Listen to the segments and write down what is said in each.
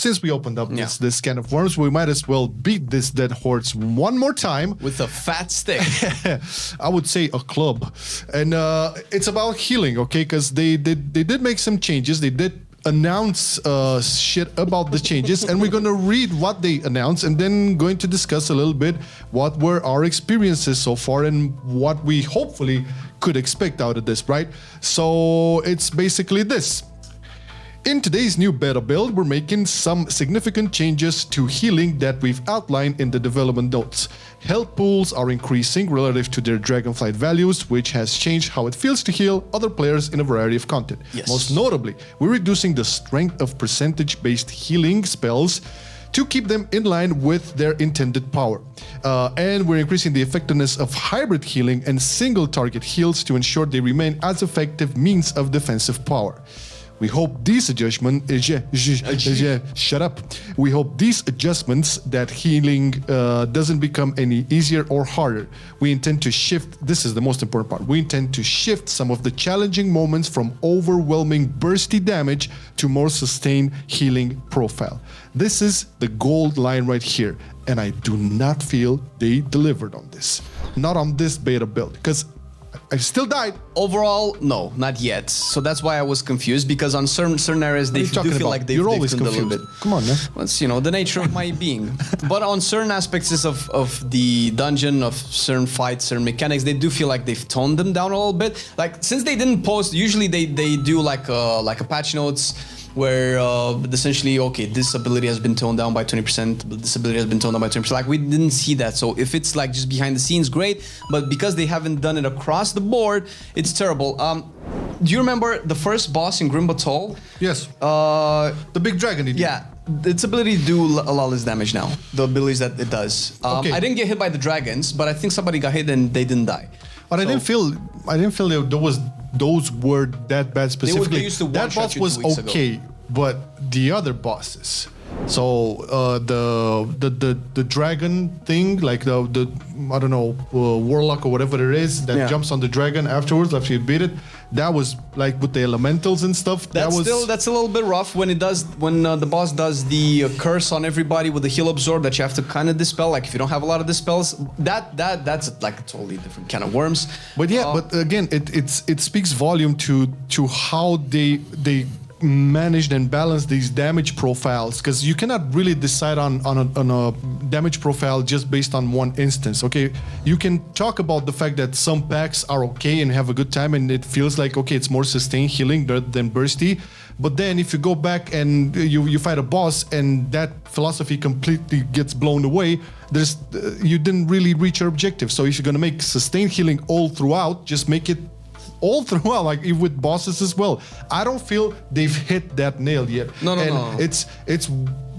since we opened up this can of worms, we might as well beat this dead horse one more time. With a fat stick. I would say a club. And it's about healing, okay? Because they did make some changes. They did announce shit about the changes, and we're gonna read what they announced and then going to discuss a little bit what were our experiences so far and what we hopefully could expect out of this, right? So it's basically this. In today's new beta build, we're making some significant changes to healing that we've outlined in the development notes. Health pools are increasing relative to their Dragonflight values, which has changed how it feels to heal other players in a variety of content. Yes. Most notably, we're reducing the strength of percentage-based healing spells to keep them in line with their intended power. And we're increasing the effectiveness of hybrid healing and single target heals to ensure they remain as effective means of defensive power. We hope these adjustments, shut up. We hope these adjustments that healing doesn't become any easier or harder. We intend to shift, this is the most important part, we intend to shift some of the challenging moments from overwhelming bursty damage to more sustained healing profile. This is the gold line right here, and I do not feel they delivered on this. Not on this beta build, because I still died. Overall, no, not yet. So that's why I was confused, because on certain areas they do feel like they've always tuned a confused. little bit. Come on, man. That's, you know, the nature of my being. But on certain aspects of the dungeon, of certain fights, certain mechanics, they do feel like they've toned them down a little bit. Like, since they didn't post, usually they do like a patch notes where essentially, okay, this ability has been toned down by 20%, but this ability has been toned down by 20%. Like, we didn't see that. So if it's like just behind the scenes, great. But because they haven't done it across the board, it's terrible. Do you remember the first boss in Grim Battle? Yes. The big dragon. Yeah. Its ability to do a lot less damage now. The abilities that it does. Okay. I didn't get hit by the dragons, but I think somebody got hit and they didn't die. But I didn't feel those were that bad specifically. They used to that boss was okay, but the other bosses. So the dragon thing, like the I don't know, warlock or whatever it is that jumps on the dragon afterwards after you beat it. That was like with the elementals and stuff. That's a little bit rough when the boss does the curse on everybody with the heal absorb that you have to kind of dispel. Like if you don't have a lot of dispels, that's like a totally different kind of worms. But yeah, but again, it speaks volume to how they managed and balanced these damage profiles, because you cannot really decide on a damage profile just based on one instance. Okay, you can talk about the fact that some packs are okay and have a good time and it feels like, okay, it's more sustained healing than bursty. But then if you go back and you fight a boss and that philosophy completely gets blown away, you didn't really reach your objective. So if you're gonna make sustained healing all throughout, just make it all throughout, like with bosses as well. I don't feel they've hit that nail yet. No. It's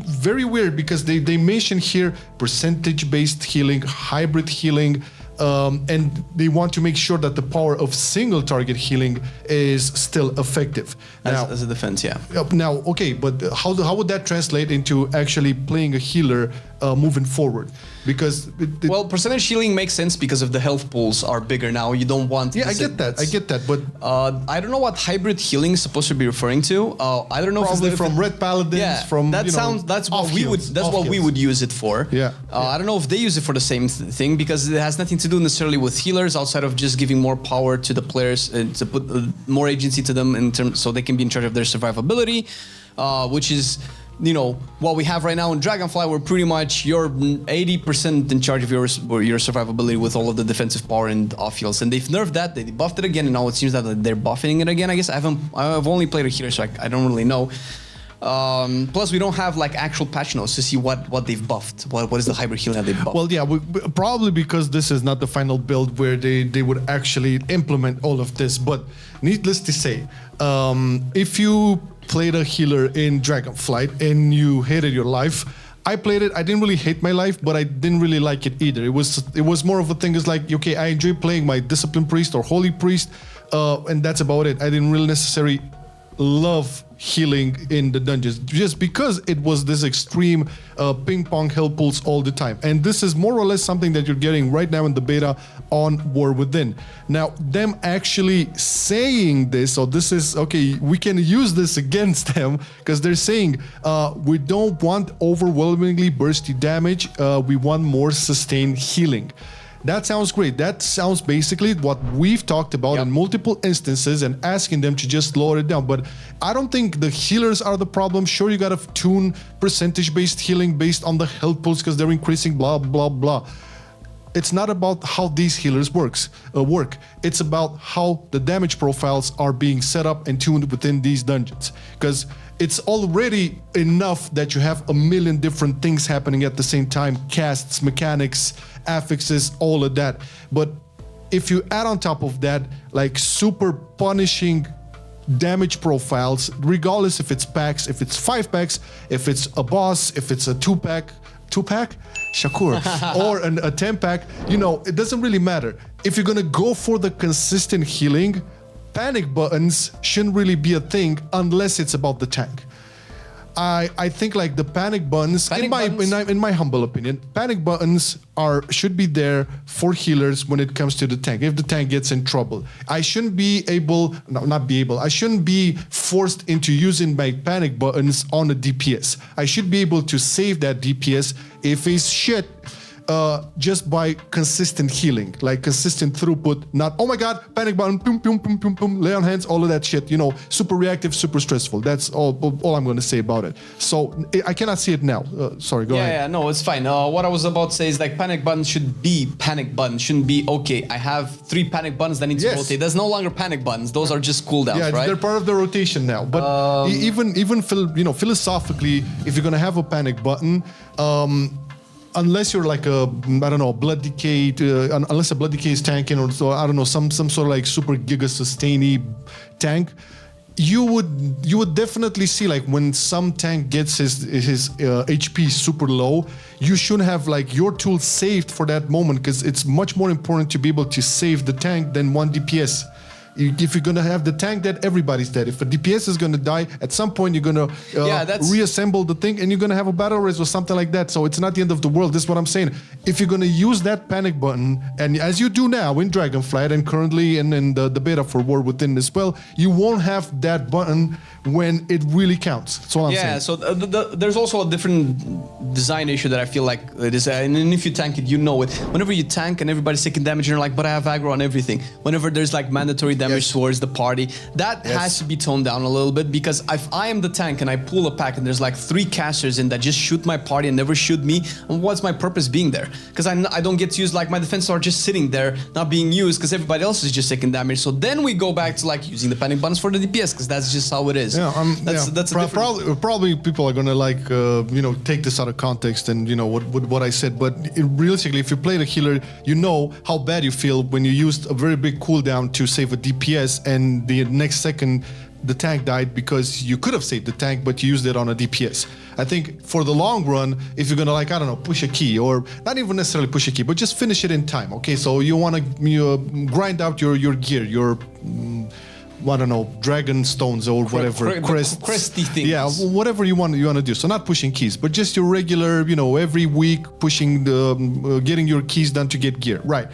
very weird because they mention here percentage-based healing, hybrid healing, and they want to make sure that the power of single target healing is still effective. As a defense, yeah. Now, okay, but how would that translate into actually playing a healer moving forward? Because well, percentage healing makes sense because of the health pools are bigger now. You don't want. Yeah, I get that, but I don't know what hybrid healing is supposed to be referring to. I don't know probably if it's from Red Paladins. Yeah, from that's what we would use it for. Yeah. I don't know if they use it for the same thing because it has nothing to do necessarily with healers outside of just giving more power to the players and to put more agency to them in terms so they can be in charge of their survivability, which is. You know, what we have right now in Dragonfly, we're pretty much you're 80% in charge of your survivability with all of the defensive power and off heals. And they've nerfed that, they buffed it again, and now it seems that they're buffing it again. I guess I've only played a healer, so I don't really know. Plus, we don't have like actual patch notes to see what they've buffed. What is the hybrid healing that they've buffed? Well, yeah, probably because this is not the final build where they would actually implement all of this. But needless to say, if you played a healer in Dragonflight and you hated your life, I played it. I didn't really hate my life, but I didn't really like it either. It was more of a thing. It's like, okay, I enjoy playing my Discipline Priest or Holy Priest, and that's about it. I didn't really necessarily love healing in the dungeons just because it was this extreme ping pong health pulse all the time. And this is more or less something that you're getting right now in the beta on War Within. Now, them actually saying this, so this is, okay, we can use this against them because they're saying we don't want overwhelmingly bursty damage, we want more sustained healing. That sounds great. That sounds basically what we've talked about in multiple instances and asking them to just lower it down. But I don't think the healers are the problem. Sure, you got to tune percentage-based healing based on the health pools because they're increasing, blah, blah, blah. It's not about how these healers work. It's about how the damage profiles are being set up and tuned within these dungeons. Because it's already enough that you have a million different things happening at the same time, casts, mechanics, affixes, all of that. But if you add on top of that, like super punishing damage profiles, regardless if it's packs, if it's 5 packs, if it's a boss, if it's a 2-pack, Shakur, or a 10-pack, you know, it doesn't really matter. If you're gonna go for the consistent healing, panic buttons shouldn't really be a thing unless it's about the tank. I think like the panic buttons, in my humble opinion, panic buttons should be there for healers when it comes to the tank. If the tank gets in trouble, I shouldn't be I shouldn't be forced into using my panic buttons on a DPS. I should be able to save that DPS if it's shit. Just by consistent healing, like consistent throughput, not, oh my god, panic button, boom, boom, boom, boom, boom, lay on hands, all of that shit, you know, super reactive, super stressful. That's all I'm going to say about it. So I cannot see it now. Sorry, go ahead. Yeah, no, it's fine. What I was about to say is like panic button should be panic button, shouldn't be, okay, I have 3 panic buttons that need to rotate. There's no longer panic buttons. Those are just cooldowns, right? They're part of the rotation now. But even philosophically, if you're going to have a panic button, unless you're like blood decay, unless a blood decay is tanking or so, I don't know, some sort of like super giga sustainy tank, you would definitely see like when some tank gets his HP super low, you should have like your tool saved for that moment because it's much more important to be able to save the tank than one DPS. If you're gonna have the tank dead, everybody's dead. If a DPS is gonna die, at some point you're gonna reassemble the thing and you're gonna have a battle race or something like that. So it's not the end of the world. This is what I'm saying. If you're gonna use that panic button, and as you do now in Dragonflight and currently in the beta for War Within as well, you won't have that button when it really counts. That's all I'm saying. Yeah, so there's also a different design issue that I feel like it is, and if you tank it, you know it. Whenever you tank and everybody's taking damage, and you're like, but I have aggro on everything. Whenever there's like mandatory damage towards the party, that has to be toned down a little bit, because if I am the tank and I pull a pack and there's like 3 casters in that just shoot my party and never shoot me, what's my purpose being there? Because I don't get to use, like, my defenses are just sitting there not being used because everybody else is just taking damage. So then we go back to like using the panic buttons for the DPS because that's just how it is. That's probably people are gonna like take this out of context and what I said, but realistically, if you play the healer, you know how bad you feel when you used a very big cooldown to save a DPS and the next second the tank died because you could have saved the tank but you used it on a DPS. I think for the long run, if you're gonna push a key, or not even necessarily push a key, but just finish it in time. Okay, so you want to grind out your gear, your dragon stones or whatever, cresty things. Yeah, whatever you want to do. So not pushing keys, but just your regular, every week pushing getting your keys done to get gear. Right.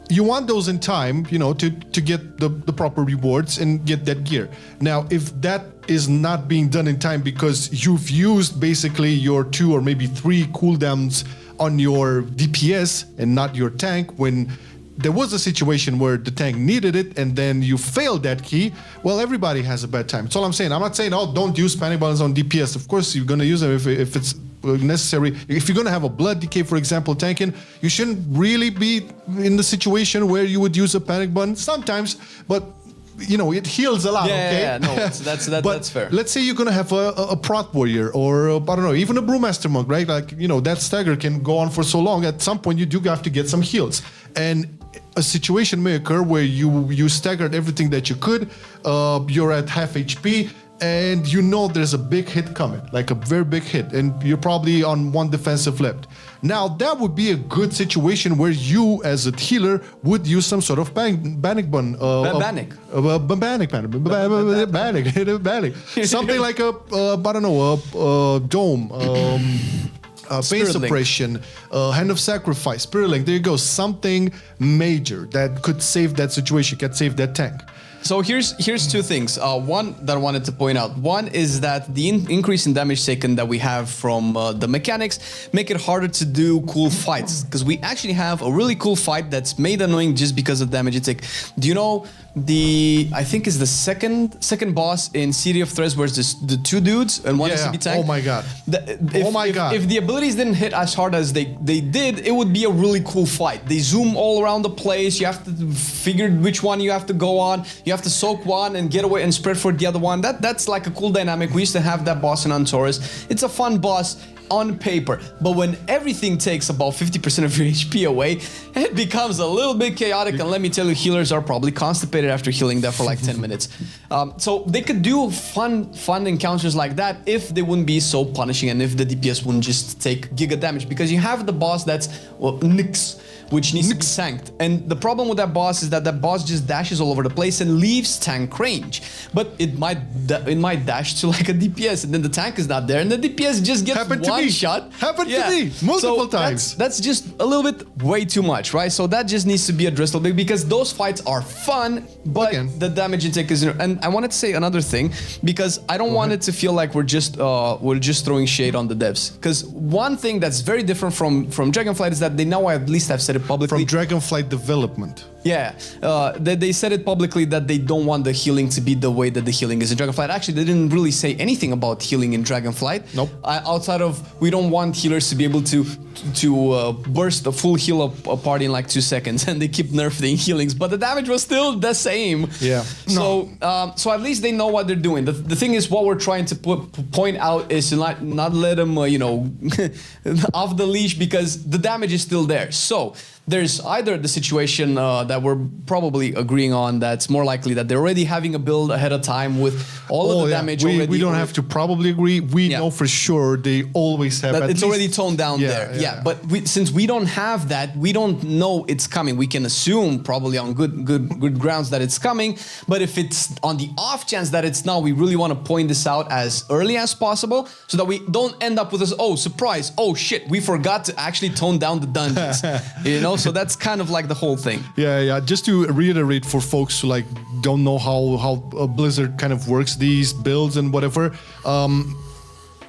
You want those in time, to get the proper rewards and get that gear. Now, if that is not being done in time because you've used basically your 2 or maybe 3 cooldowns on your DPS and not your tank, when there was a situation where the tank needed it and then you failed that key, well, everybody has a bad time. That's all I'm saying. I'm not saying, don't use panic buttons on DPS. Of course, you're going to use them if it's necessary. If you're going to have a blood decay, for example, tanking, you shouldn't really be in the situation where you would use a panic button sometimes, but it heals a lot. That's fair. Let's say you're gonna have a prot warrior or even a brewmaster monk, right? Like that stagger can go on for so long. At some point, you do have to get some heals, and a situation may occur where you staggered everything that you could. You're at half HP. and you know there's a big hit coming, like a very big hit, and you're probably on one defensive left. Now that would be a good situation where you, as a healer, would use some sort of panic button. Panic. Something like a dome. Pain suppression, hand of sacrifice, spirit link. There you go. Something major that could save that situation, could save that tank. So here's two things. One that I wanted to point out. One is that the increase in damage taken that we have from the mechanics make it harder to do cool fights, because we actually have a really cool fight that's made annoying just because of damage you take. Do you know I think is the second boss in City of Threads, where it's the two dudes and one SCP tank? Oh my god. If the abilities didn't hit as hard as they did, it would be a really cool fight. They zoom all around the place. You have to figure which one you have to go on. You have to soak one and get away and spread for the other one. That's like a cool dynamic. We used to have that boss in Antaurus. It's a fun boss on paper, but when everything takes about 50% of your HP away, it becomes a little bit chaotic. And let me tell you, healers are probably constipated after healing that for like 10 minutes. So they could do fun encounters like that if they wouldn't be so punishing, and if the DPS wouldn't just take giga damage, because you have the boss that's Nyx, which needs to be tanked. And the problem with that boss is that boss just dashes all over the place and leaves tank range. But it might dash to like a DPS, and then the tank is not there, and the DPS just gets one shot. Happened to me multiple times. That's just a little bit way too much, right? So that just needs to be addressed a little bit, because those fights are fun, but the damage intake is. And I wanted to say another thing, because I don't want it to feel like we're just throwing shade on the devs. Because one thing that's very different from Dragonflight is that they now at least have said it publicly. From Dragonflight development. Yeah, they said it publicly that they don't want the healing to be the way that the healing is in Dragonflight. Actually, they didn't really say anything about healing in Dragonflight. Nope. Outside of, we don't want healers to be able to burst a full heal up a party in like 2 seconds, and they keep nerfing healings, but the damage was still the same. Yeah. So at least they know what they're doing. The thing is, what we're trying to point out is to not let them off the leash, because the damage is still there. So there's either the situation that we're probably agreeing on, that's more likely that they're already having a build ahead of time with all of the damage already. We don't have to probably agree. We know for sure they always have. That it's already toned down there. Yeah. But since we don't have that, we don't know it's coming. We can assume probably on good grounds that it's coming. But if it's on the off chance that it's not, we really want to point this out as early as possible, so that we don't end up with this, oh, surprise, oh shit, we forgot to actually tone down the dungeons. So that's kind of like the whole thing. Yeah. Just to reiterate for folks who like don't know how Blizzard kind of works these builds and whatever.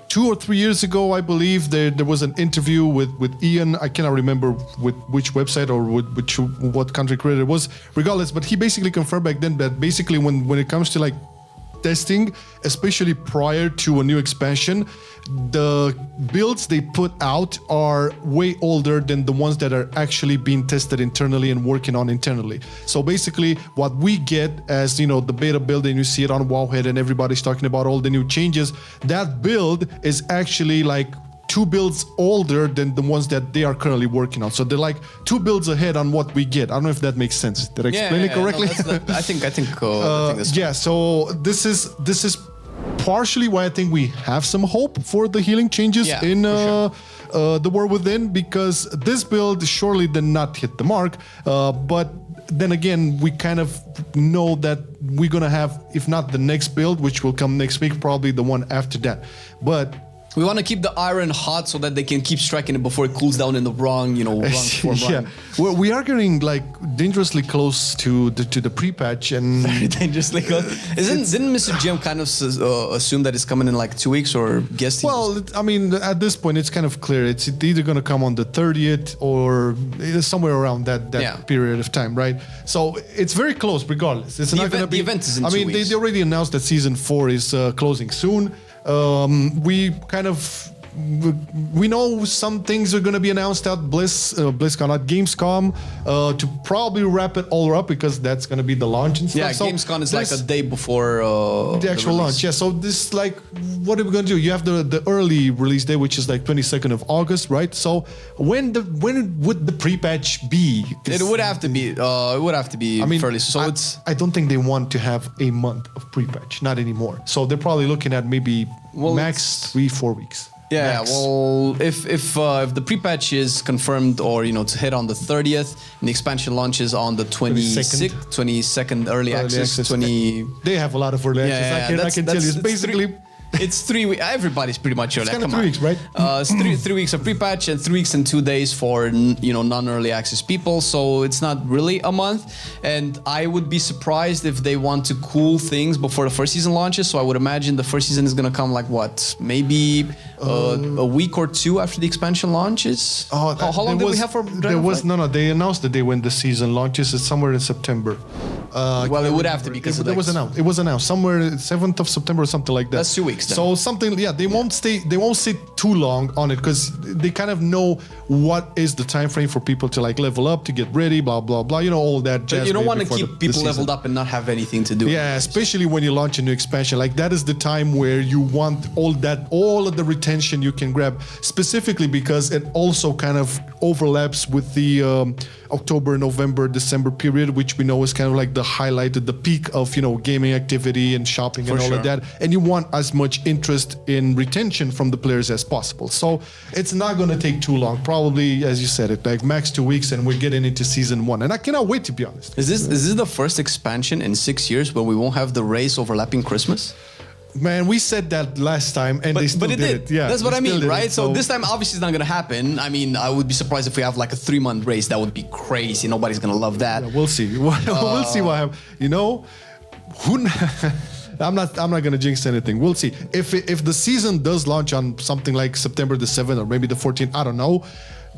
2 or 3 years ago, I believe there was an interview with Ian. I cannot remember with which website or what country creator it was. Regardless, but he basically confirmed back then that basically when it comes to like testing, especially prior to a new expansion, the builds they put out are way older than the ones that are actually being tested internally and working on internally. So basically what we get as, the beta build, and you see it on Wowhead and everybody's talking about all the new changes, that build is actually like 2 builds older than the ones that they are currently working on. So they're like 2 builds ahead on what we get. I don't know if that makes sense. Did I explain it correctly? No, I think that's yeah. So this is partially why I think we have some hope for the healing changes in the War Within, because this build surely did not hit the mark. But then again, we kind of know that we're gonna have, if not the next build, which will come next week, probably the one after that. But we want to keep the iron hot so that they can keep striking it before it cools down in the wrong form. Yeah, well, we are getting like dangerously close to the pre-patch, and very dangerously close. Didn't Mr. Jim kind of assume that it's coming in like 2 weeks, or guess? Well, I mean, at this point, it's kind of clear. It's either going to come on the 30th or somewhere around that period of time, right? So it's very close, regardless. It's not going to be. The event is in 2 weeks. They already announced that season 4 is closing soon. We kind of we know some things are going to be announced at BlizzCon, at Gamescom, to probably wrap it all up because that's going to be the launch and stuff. Yeah, so Gamescom is like a day before the actual launch. Yeah, so this like, what are we going to do? You have the early release day, which is like 22nd of August, right? So when would the pre-patch be? It would have to be. It would have to be fairly. So I don't think they want to have a month of pre-patch, not anymore. So they're probably looking at maybe max 3-4 weeks. Yeah, max. well, if the pre-patch is confirmed or to hit on the 30th and the expansion launches on the 22nd early access. They have a lot of early access. I can tell you, it's basically. It's 3 weeks. Everybody's pretty much early. It's kind of 3 weeks, right? It's three weeks of pre-patch and 3 weeks and 2 days for non-early access people. So it's not really a month. And I would be surprised if they want to cool things before the first season launches. So I would imagine the first season is gonna come like what? Maybe a week or two after the expansion launches. How long did we have for? No. They announced the day when the season launches. It's somewhere in September. Well, it would have to be because it was announced. It was announced somewhere 7th of September or something like that. That's 2 weeks. Then. So something, yeah, they won't stay too long on it because they kind of know what is the time frame for people to like level up, to get ready, blah blah blah. All that jazz. But you don't want to keep people leveled up and not have anything to do. Yeah, especially when you launch a new expansion. Like that is the time where you want all of the retention you can grab. Specifically because it also kind of overlaps with the October, November, December period, which we know is kind of like the highlight, the peak of gaming activity and shopping and all of that. And you want as much interest in retention from the players as possible. So it's not going to take too long. Probably, as you said, it like max 2 weeks, and we're getting into season 1. And I cannot wait, to be honest. Is this the first expansion in 6 years where we won't have the race overlapping Christmas? Man, we said that last time, and they still did it. Yeah, that's what I mean, right? So this time, obviously, it's not going to happen. I mean, I would be surprised if we have like a 3-month race. That would be crazy. Nobody's going to love that. Yeah, we'll see. We'll see what happens. I'm not going to jinx anything. We'll see. If the season does launch on something like September the 7th or maybe the 14th, I don't know,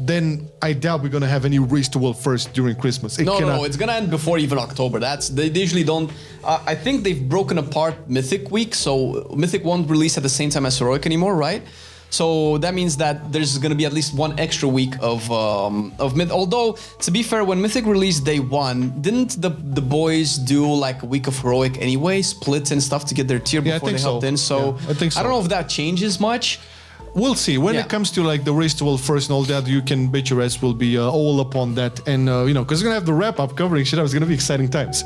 then I doubt we're going to have any race to world first during Christmas. No, it's going to end before even October. They usually don't. I think they've broken apart Mythic Week, so Mythic won't release at the same time as Heroic anymore, right? So that means that there's going to be at least one extra week of Mythic. Although, to be fair, when Mythic released day 1, didn't the boys do like a week of Heroic anyway, splits and stuff to get their tier before they hopped in? So I think so. I don't know if that changes much. We'll see. When it comes to like the race to world first and all that, you can bet your ass will be all up on that. And, because we're going to have the wrap-up covering shit. It's going to be exciting times.